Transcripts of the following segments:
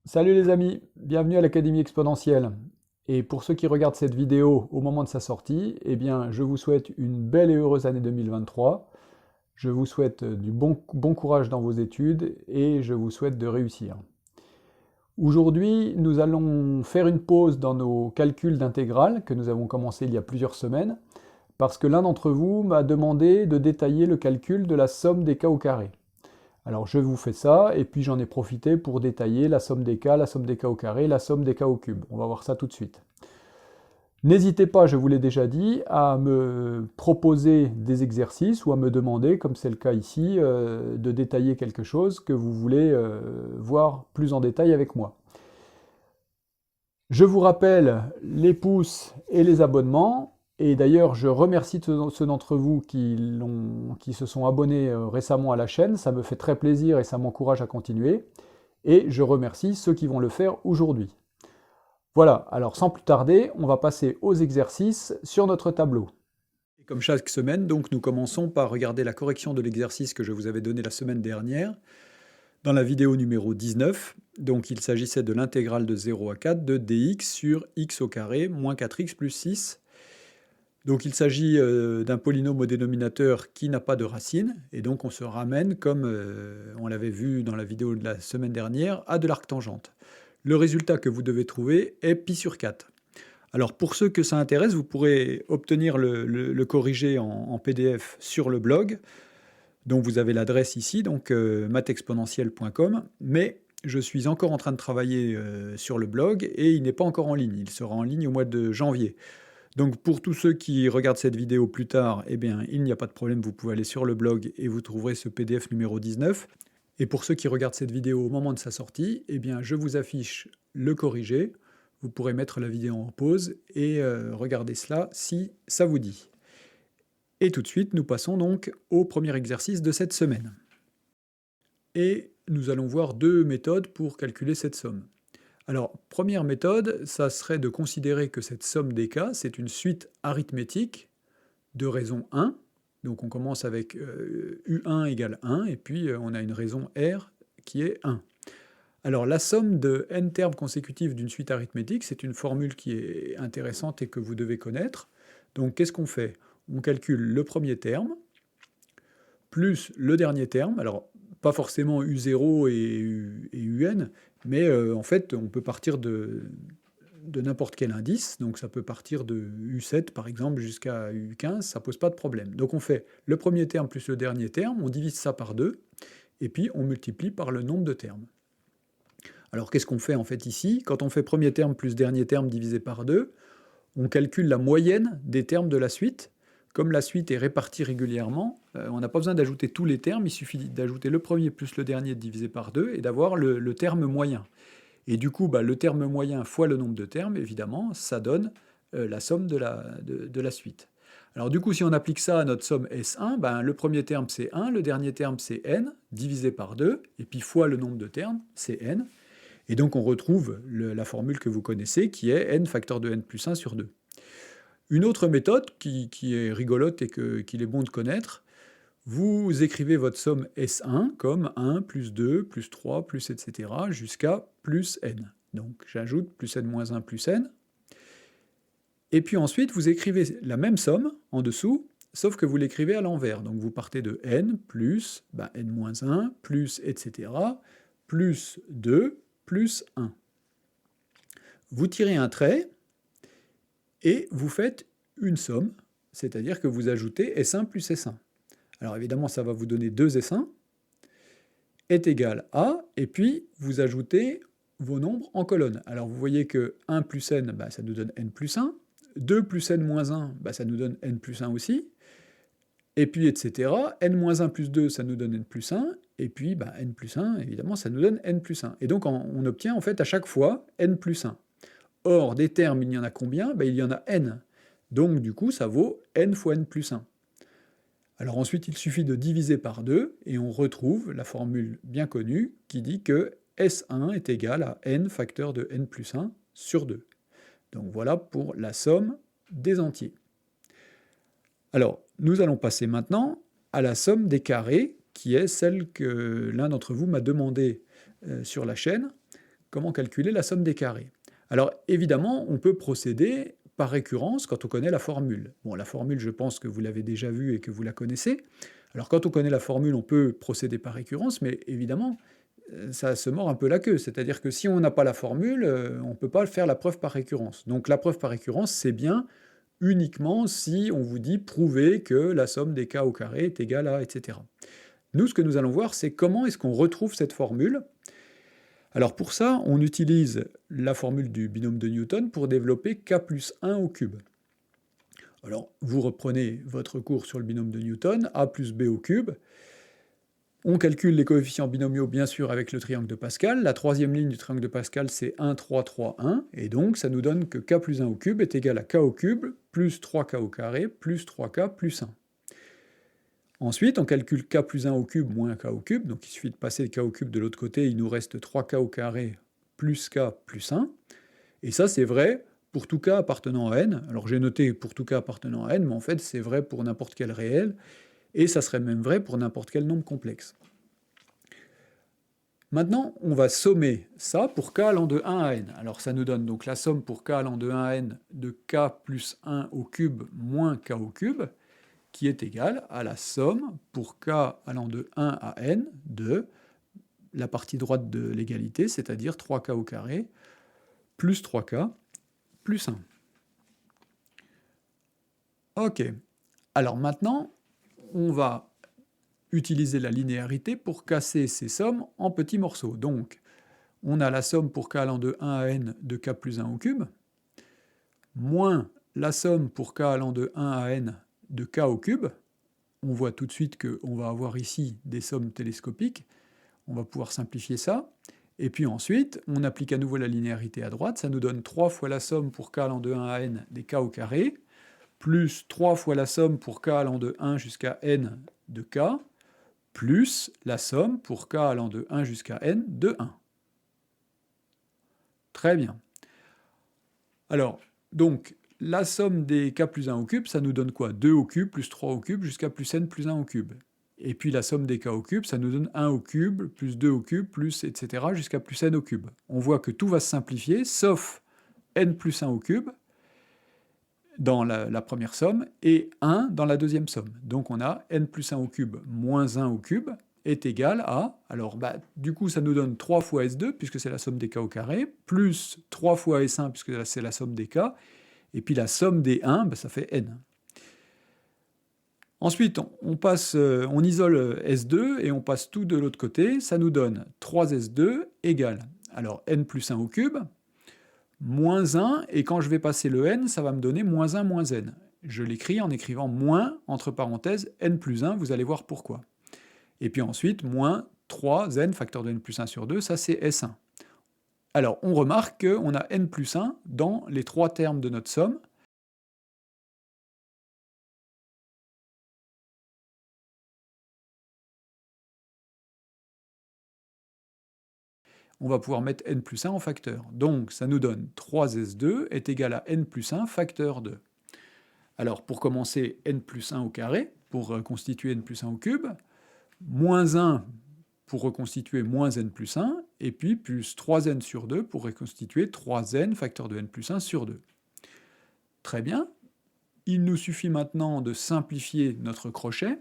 Salut les amis, bienvenue à l'Académie exponentielle. Et pour ceux qui regardent cette vidéo au moment de sa sortie, eh bien, je vous souhaite une belle et heureuse année 2023. Je vous souhaite du bon courage dans vos études et je vous souhaite de réussir. Aujourd'hui, nous allons faire une pause dans nos calculs d'intégrale que nous avons commencé il y a plusieurs semaines parce que l'un d'entre vous m'a demandé de détailler le calcul de la somme des cas au carré. Alors je vous fais ça, et puis j'en ai profité pour détailler la somme des cas au carré, la somme des cas au cube. On va voir ça tout de suite. N'hésitez pas, je vous l'ai déjà dit, à me proposer des exercices ou à me demander, comme c'est le cas ici, de détailler quelque chose que vous voulez voir plus en détail avec moi. Je vous rappelle les pouces et les abonnements. Et d'ailleurs, je remercie ceux d'entre vous qui se sont abonnés récemment à la chaîne. Ça me fait très plaisir et ça m'encourage à continuer. Et je remercie ceux qui vont le faire aujourd'hui. Voilà, alors sans plus tarder, on va passer aux exercices sur notre tableau. Et comme chaque semaine, donc, nous commençons par regarder la correction de l'exercice que je vous avais donné la semaine dernière, dans la vidéo numéro 19. Donc il s'agissait de l'intégrale de 0 à 4 de dx sur x au carré moins 4x plus 6. Donc il s'agit d'un polynôme au dénominateur qui n'a pas de racine, et donc on se ramène, comme on l'avait vu dans la vidéo de la semaine dernière, à de l'arctangente. Le résultat que vous devez trouver est pi sur 4. Alors pour ceux que ça intéresse, vous pourrez obtenir le corrigé en PDF sur le blog, dont vous avez l'adresse ici, donc mathexponentiel.com, mais je suis encore en train de travailler sur le blog et il n'est pas encore en ligne. Il sera en ligne au mois de janvier. Donc pour tous ceux qui regardent cette vidéo plus tard, eh bien, il n'y a pas de problème, vous pouvez aller sur le blog et vous trouverez ce PDF numéro 19. Et pour ceux qui regardent cette vidéo au moment de sa sortie, eh bien, je vous affiche le corrigé. Vous pourrez mettre la vidéo en pause et regarder cela si ça vous dit. Et tout de suite, nous passons donc au premier exercice de cette semaine. Et nous allons voir deux méthodes pour calculer cette somme. Alors, première méthode, ça serait de considérer que cette somme des cas, c'est une suite arithmétique de raison 1. Donc on commence avec U1 égale 1, et puis on a une raison R qui est 1. Alors la somme de n termes consécutifs d'une suite arithmétique, c'est une formule qui est intéressante et que vous devez connaître. Donc qu'est-ce qu'on fait? On calcule le premier terme, plus le dernier terme, alors pas forcément U0 et UN, mais en fait on peut partir de n'importe quel indice, donc ça peut partir de U7 par exemple jusqu'à U15, ça pose pas de problème. Donc on fait le premier terme plus le dernier terme, on divise ça par 2, et puis on multiplie par le nombre de termes. Alors qu'est-ce qu'on fait en fait ici? Quand on fait premier terme plus dernier terme divisé par 2, on calcule la moyenne des termes de la suite. Comme la suite est répartie régulièrement, on n'a pas besoin d'ajouter tous les termes, il suffit d'ajouter le premier plus le dernier divisé par 2 et d'avoir le terme moyen. Et du coup, le terme moyen fois le nombre de termes, évidemment, ça donne la somme de la suite. Alors du coup, si on applique ça à notre somme S1, le premier terme c'est 1, le dernier terme c'est n, divisé par 2, et puis fois le nombre de termes, c'est n. Et donc on retrouve la formule que vous connaissez, qui est n facteur de n plus 1 sur 2. Une autre méthode qui est rigolote et qu'il est bon de connaître, vous écrivez votre somme S1 comme 1 plus 2 plus 3 plus etc. jusqu'à plus n. Donc j'ajoute plus n moins 1 plus n. Et puis ensuite, vous écrivez la même somme en dessous, sauf que vous l'écrivez à l'envers. Donc vous partez de n plus n moins 1 plus etc. plus 2 plus 1. Vous tirez un trait et vous faites une somme, c'est-à-dire que vous ajoutez S1 plus S1. Alors évidemment, ça va vous donner 2 S1 est égal à, et puis vous ajoutez vos nombres en colonne. Alors vous voyez que 1 plus n, ça nous donne n plus 1, 2 plus n moins 1, ça nous donne n plus 1 aussi, et puis etc. n moins 1 plus 2, ça nous donne n plus 1, et puis n plus 1, évidemment, ça nous donne n plus 1. Et donc on obtient en fait à chaque fois n plus 1. Or, des termes, il y en a combien? Il y en a n. Donc du coup, ça vaut n fois n plus 1. Alors ensuite, il suffit de diviser par 2, et on retrouve la formule bien connue qui dit que S1 est égal à n facteur de n plus 1 sur 2. Donc voilà pour la somme des entiers. Alors, nous allons passer maintenant à la somme des carrés, qui est celle que l'un d'entre vous m'a demandé sur la chaîne. comment calculer la somme des carrés. Alors évidemment, on peut procéder par récurrence quand on connaît la formule. Bon, la formule, je pense que vous l'avez déjà vue et que vous la connaissez. Alors quand on connaît la formule, on peut procéder par récurrence, mais évidemment, ça se mord un peu la queue. C'est-à-dire que si on n'a pas la formule, on ne peut pas faire la preuve par récurrence. Donc la preuve par récurrence, c'est bien uniquement si on vous dit prouver que la somme des k au carré est égale à, etc. Nous, ce que nous allons voir, c'est comment est-ce qu'on retrouve cette formule. Alors pour ça, on utilise la formule du binôme de Newton pour développer k plus 1 au cube. Alors vous reprenez votre cours sur le binôme de Newton, a plus b au cube. On calcule les coefficients binomiaux, bien sûr, avec le triangle de Pascal. La troisième ligne du triangle de Pascal, c'est 1, 3, 3, 1. Et donc, ça nous donne que k plus 1 au cube est égal à k au cube plus 3k au carré plus 3k plus 1. Ensuite, on calcule k plus 1 au cube moins k au cube. Donc, il suffit de passer le k au cube de l'autre côté. Il nous reste 3k au carré plus k plus 1. Et ça, c'est vrai pour tout k appartenant à n. Alors, j'ai noté pour tout k appartenant à n, mais en fait, c'est vrai pour n'importe quel réel. Et ça serait même vrai pour n'importe quel nombre complexe. Maintenant, on va sommer ça pour k allant de 1 à n. Alors ça nous donne donc la somme pour k allant de 1 à n de k plus 1 au cube moins k au cube, qui est égale à la somme pour k allant de 1 à n de la partie droite de l'égalité, c'est-à-dire 3k au carré, plus 3k, plus 1. Ok. Alors maintenant, on va utiliser la linéarité pour casser ces sommes en petits morceaux. Donc, on a la somme pour k allant de 1 à n de k plus 1 au cube, moins la somme pour k allant de 1 à n de k au cube. On voit tout de suite qu'on va avoir ici des sommes télescopiques. On va pouvoir simplifier ça. Et puis ensuite, on applique à nouveau la linéarité à droite. Ça nous donne 3 fois la somme pour k allant de 1 à n des k au carré, plus 3 fois la somme pour k allant de 1 jusqu'à n de k, plus la somme pour k allant de 1 jusqu'à n de 1. Très bien. Alors, donc, la somme des k plus 1 au cube, ça nous donne quoi? 2 au cube plus 3 au cube jusqu'à plus n plus 1 au cube. Et puis la somme des k au cube, ça nous donne 1 au cube, plus 2 au cube, plus etc. jusqu'à plus n au cube. On voit que tout va se simplifier, sauf n plus 1 au cube, dans la première somme, et 1 dans la deuxième somme. Donc on a n plus 1 au cube moins 1 au cube est égal à, alors du coup ça nous donne 3 fois S2, puisque c'est la somme des k au carré, plus 3 fois S1, puisque c'est la somme des k, et puis la somme des 1, ça fait n. Ensuite, on isole S2, et on passe tout de l'autre côté, ça nous donne 3S2 égale, alors n plus 1 au cube, moins 1, et quand je vais passer le n, ça va me donner moins 1 moins n. Je l'écris en écrivant moins, entre parenthèses, n plus 1, vous allez voir pourquoi. Et puis ensuite, moins 3n, facteur de n plus 1 sur 2, ça c'est S1. Alors, on remarque qu'on a n plus 1 dans les trois termes de notre somme. On va pouvoir mettre n plus 1 en facteur. Donc, ça nous donne 3s2 est égal à n plus 1 facteur 2. Alors, pour commencer, n plus 1 au carré, pour reconstituer n plus 1 au cube, moins 1 pour reconstituer moins n plus 1, et puis plus 3n sur 2 pour reconstituer 3n facteur de n plus 1 sur 2. Très bien. Il nous suffit maintenant de simplifier notre crochet.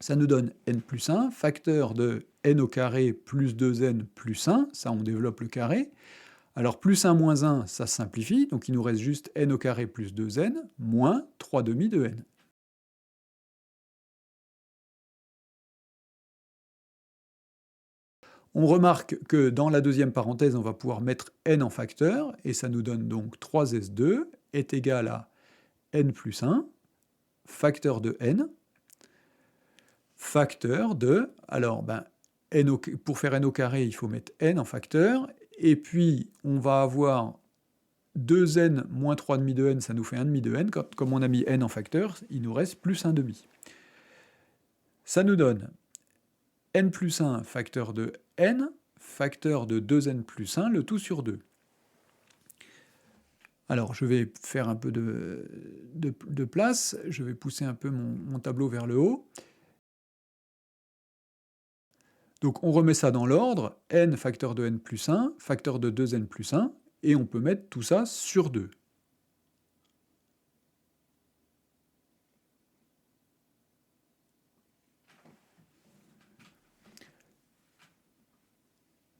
Ça nous donne n plus 1, facteur de n au carré plus 2n plus 1, ça on développe le carré. Alors plus 1 moins 1, ça simplifie, donc il nous reste juste n au carré plus 2n, moins 3 demi de n. On remarque que dans la deuxième parenthèse, on va pouvoir mettre n en facteur, et ça nous donne donc 3s2 est égal à n plus 1, facteur de n, facteur de, alors pour faire n au carré, il faut mettre n en facteur, et puis on va avoir 2n moins 3 demi de n, ça nous fait 1 demi de n, comme on a mis n en facteur, il nous reste plus 1 demi. Ça nous donne n plus 1 facteur de n, facteur de 2n plus 1, le tout sur 2. Alors, je vais faire un peu de place, je vais pousser un peu mon tableau vers le haut. Donc on remet ça dans l'ordre, n facteur de n plus 1, facteur de 2n plus 1, et on peut mettre tout ça sur 2.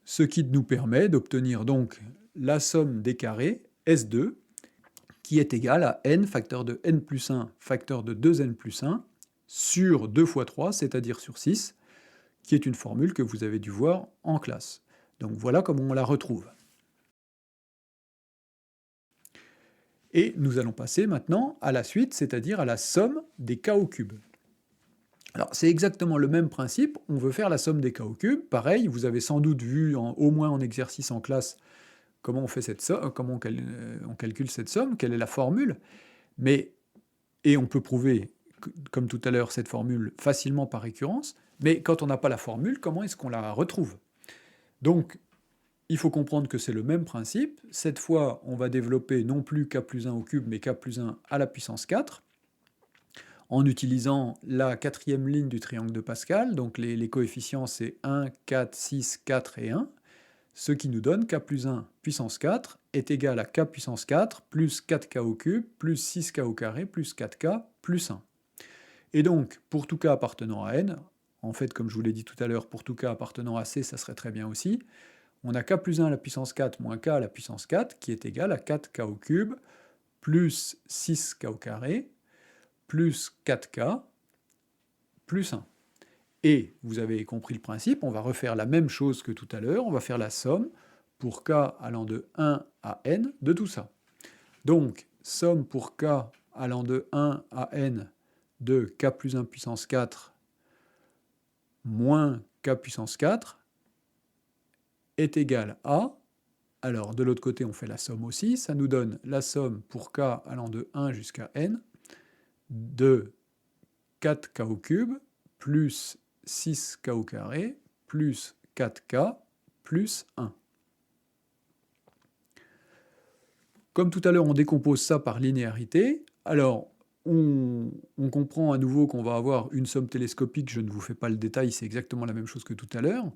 Ce qui nous permet d'obtenir donc la somme des carrés, S2, qui est égale à n facteur de n plus 1, facteur de 2n plus 1, sur 2 fois 3, c'est-à-dire sur 6, qui est une formule que vous avez dû voir en classe. Donc voilà comment on la retrouve. Et nous allons passer maintenant à la suite, c'est-à-dire à la somme des k au cube. Alors c'est exactement le même principe, on veut faire la somme des k au cube. Pareil, vous avez sans doute vu, au moins en exercice en classe, comment on fait cette somme, comment on calcule cette somme, quelle est la formule. Et on peut prouver, comme tout à l'heure, cette formule facilement par récurrence, mais quand on n'a pas la formule, comment est-ce qu'on la retrouve? Donc, il faut comprendre que c'est le même principe. Cette fois, on va développer non plus k plus 1 au cube, mais k plus 1 à la puissance 4, en utilisant la quatrième ligne du triangle de Pascal. Donc les coefficients, c'est 1, 4, 6, 4 et 1. Ce qui nous donne k plus 1 puissance 4 est égal à k puissance 4 plus 4k au cube plus 6k au carré plus 4k plus 1. Et donc, pour tout k appartenant à n, en fait, comme je vous l'ai dit tout à l'heure, pour tout k appartenant à C, ça serait très bien aussi, on a k plus 1 à la puissance 4 moins k à la puissance 4, qui est égal à 4k au cube plus 6k au carré plus 4k plus 1. Et vous avez compris le principe, on va refaire la même chose que tout à l'heure, on va faire la somme pour k allant de 1 à n de tout ça. Donc, somme pour k allant de 1 à n de k plus 1 puissance 4 moins k puissance 4 est égal à, alors de l'autre côté on fait la somme aussi, ça nous donne la somme pour k allant de 1 jusqu'à n de 4k au cube plus 6k au carré plus 4k plus 1. Comme tout à l'heure, on décompose ça par linéarité. Alors, on comprend à nouveau qu'on va avoir une somme télescopique, je ne vous fais pas le détail, c'est exactement la même chose que tout à l'heure.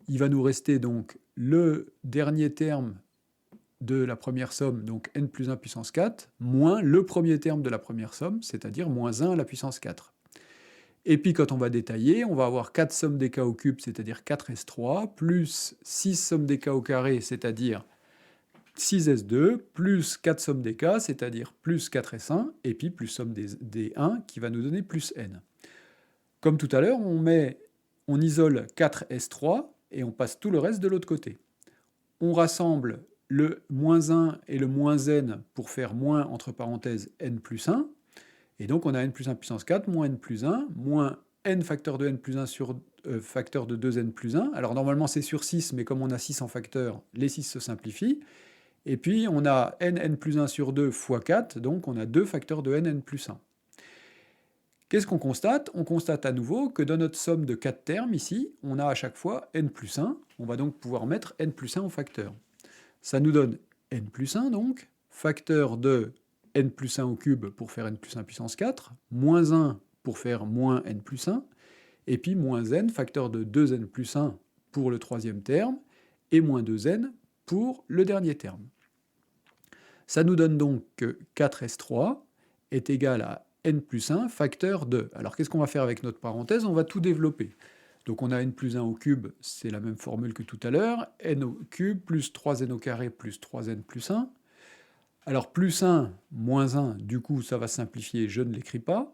Il va nous rester donc le dernier terme de la première somme, donc n plus 1 puissance 4, moins le premier terme de la première somme, c'est-à-dire moins 1 à la puissance 4. Et puis quand on va détailler, on va avoir 4 sommes des k au cube, c'est-à-dire 4s3, plus 6 sommes des k au carré, c'est-à-dire 6s2, plus 4 sommes des k, c'est-à-dire plus 4s1, et puis plus somme des 1, qui va nous donner plus n. Comme tout à l'heure, on isole 4s3, et on passe tout le reste de l'autre côté. On rassemble le moins 1 et le moins n pour faire moins, entre parenthèses, n plus 1, et donc on a n plus 1 puissance 4, moins n plus 1, moins n facteur de n plus 1 sur facteur de 2n plus 1. Alors normalement c'est sur 6, mais comme on a 6 en facteur, les 6 se simplifient. Et puis on a n plus 1 sur 2 fois 4, donc on a 2 facteurs de n plus 1. Qu'est-ce qu'on constate? On constate à nouveau que dans notre somme de 4 termes ici, on a à chaque fois n plus 1. On va donc pouvoir mettre n plus 1 au facteur. Ça nous donne n plus 1 donc, facteur de n plus 1 au cube pour faire n plus 1 puissance 4, moins 1 pour faire moins n plus 1, et puis moins n, facteur de 2n plus 1 pour le troisième terme, et moins 2n pour le dernier terme. Ça nous donne donc que 4s3 est égal à n plus 1 facteur de... Alors qu'est-ce qu'on va faire avec notre parenthèse? On va tout développer. Donc on a n plus 1 au cube, c'est la même formule que tout à l'heure, n au cube plus 3n au carré plus 3n plus 1. Alors plus 1, moins 1, du coup ça va simplifier, je ne l'écris pas,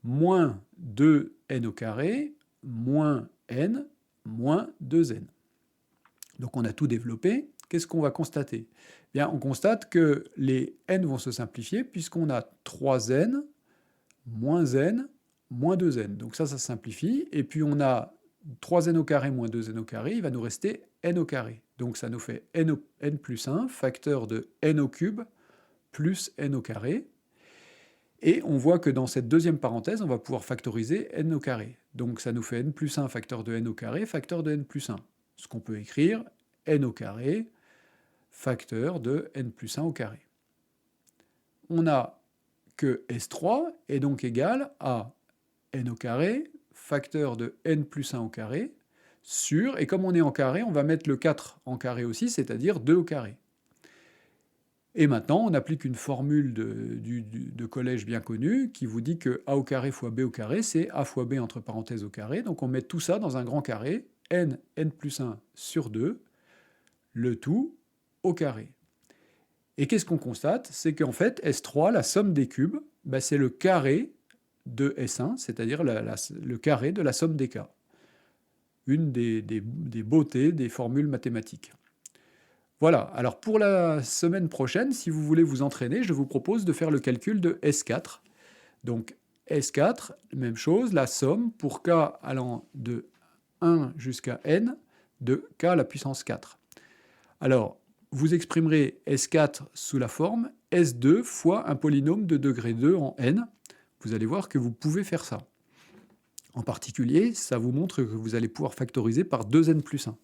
moins 2n au carré, moins n, moins 2n. Donc on a tout développé. Qu'est-ce qu'on va constater? Bien, on constate que les n vont se simplifier puisqu'on a 3n, moins 2n. Donc ça simplifie. Et puis on a 3n au carré moins 2n au carré, il va nous rester n au carré. Donc ça nous fait n plus 1, facteur de n au cube, plus n au carré. Et on voit que dans cette deuxième parenthèse, on va pouvoir factoriser n au carré. Donc ça nous fait n plus 1 facteur de n au carré, facteur de n plus 1. Ce qu'on peut écrire, n au carré, facteur de n plus 1 au carré. On a que S3 est donc égal à n au carré, facteur de n plus 1 au carré, sur, et comme on est en carré, on va mettre le 4 en carré aussi, c'est-à-dire 2 au carré. Et maintenant, on applique une formule de collège bien connue qui vous dit que a au carré fois b au carré, c'est a fois b entre parenthèses au carré. Donc on met tout ça dans un grand carré, n plus 1 sur 2, le tout au carré. Et qu'est-ce qu'on constate? C'est qu'en fait, S3, la somme des cubes, bah, c'est le carré de S1, c'est-à-dire le carré de la somme des cas. Une des beautés des formules mathématiques. Voilà, alors pour la semaine prochaine, si vous voulez vous entraîner, je vous propose de faire le calcul de S4. Donc S4, même chose, la somme pour k allant de 1 jusqu'à n de k à la puissance 4. Alors, vous exprimerez S4 sous la forme S2 fois un polynôme de degré 2 en n. Vous allez voir que vous pouvez faire ça. En particulier, ça vous montre que vous allez pouvoir factoriser par 2n plus 1.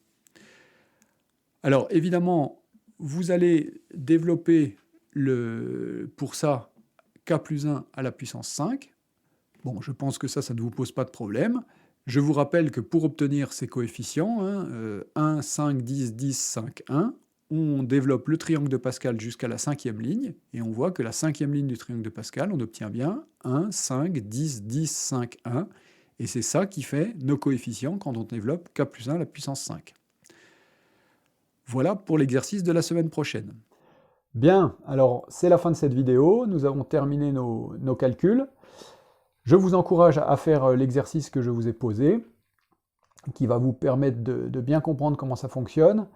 Alors, évidemment, vous allez développer pour ça k plus 1 à la puissance 5. Bon, je pense que ça ne vous pose pas de problème. Je vous rappelle que pour obtenir ces coefficients, 1, 5, 10, 10, 5, 1, on développe le triangle de Pascal jusqu'à la 5e ligne, et on voit que la 5e ligne du triangle de Pascal, on obtient bien 1, 5, 10, 10, 5, 1, et c'est ça qui fait nos coefficients quand on développe k plus 1 à la puissance 5. Voilà pour l'exercice de la semaine prochaine. Bien, alors c'est la fin de cette vidéo, nous avons terminé nos calculs. Je vous encourage à faire l'exercice que je vous ai posé, qui va vous permettre de bien comprendre comment ça fonctionne.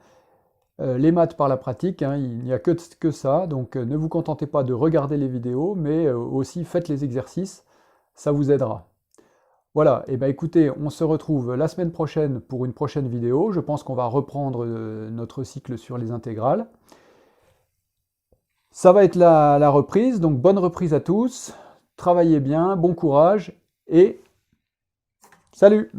Les maths par la pratique, hein, il n'y a que ça, donc ne vous contentez pas de regarder les vidéos, mais aussi faites les exercices, ça vous aidera. Voilà, et bien écoutez, on se retrouve la semaine prochaine pour une prochaine vidéo. Je pense qu'on va reprendre notre cycle sur les intégrales. Ça va être la reprise, donc bonne reprise à tous. Travaillez bien, bon courage et salut!